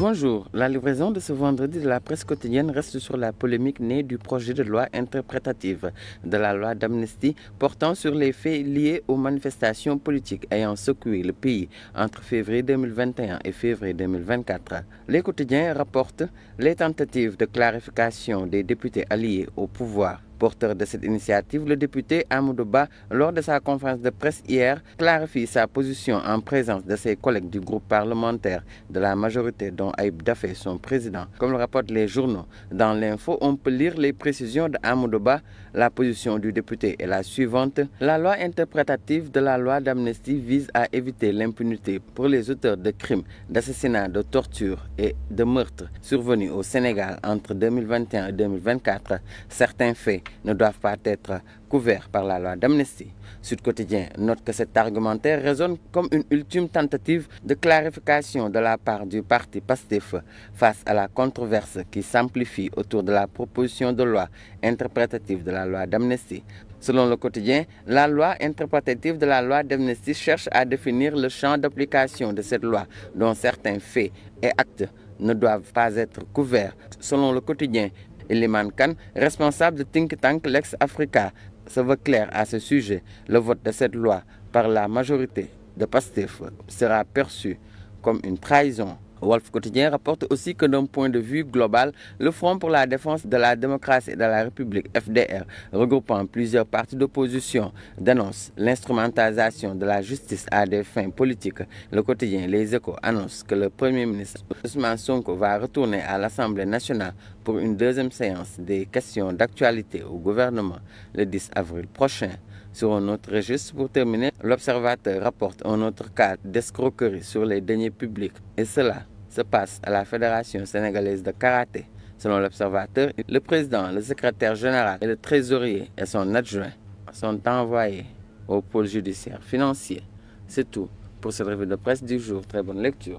Bonjour, la livraison de ce vendredi de la presse quotidienne reste sur la polémique née du projet de loi interprétative de la loi d'amnistie portant sur les faits liés aux manifestations politiques ayant secoué le pays entre février 2021 et février 2024. Les quotidiens rapportent les tentatives de clarification des députés alliés au pouvoir. Porteur de cette initiative, le député Amadou Ba, lors de sa conférence de presse hier, clarifie sa position en présence de ses collègues du groupe parlementaire de la majorité dont Ayib Daffé, son président. Comme le rapportent les journaux, dans l'info, on peut lire les précisions d'Amadou Ba. La position du député est la suivante. La loi interprétative de la loi d'amnistie vise à éviter l'impunité pour les auteurs de crimes, d'assassinat, de torture et de meurtres survenus au Sénégal entre 2021 et 2024. Certains faits ne doivent pas être couverts par la loi d'amnistie. Sud Quotidien note que cet argumentaire résonne comme une ultime tentative de clarification de la part du parti PASTEF face à la controverse qui s'amplifie autour de la proposition de loi interprétative de la loi d'amnistie. Selon le quotidien, la loi interprétative de la loi d'amnistie cherche à définir le champ d'application de cette loi, dont certains faits et actes ne doivent pas être couverts. Selon le quotidien, Eliman Khan, responsable de think tank Lex Africa, se veut clair à ce sujet. Le vote de cette loi par la majorité de PASTEF sera perçu comme une trahison. Wolf Quotidien rapporte aussi que d'un point de vue global, le Front pour la défense de la démocratie et de la République, FDR, regroupant plusieurs partis d'opposition, dénonce l'instrumentalisation de la justice à des fins politiques. Le quotidien Les Échos annonce que le Premier ministre Ousmane Sonko va retourner à l'Assemblée nationale pour une deuxième séance des questions d'actualité au gouvernement le 10 avril prochain. Sur un autre registre, pour terminer, l'Observateur rapporte un autre cas d'escroquerie sur les deniers publics. Et cela se passe à la Fédération sénégalaise de karaté. Selon l'Observateur, le président, le secrétaire général et le trésorier et son adjoint sont envoyés au pôle judiciaire financier. C'est tout pour cette revue de presse du jour. Très bonne lecture.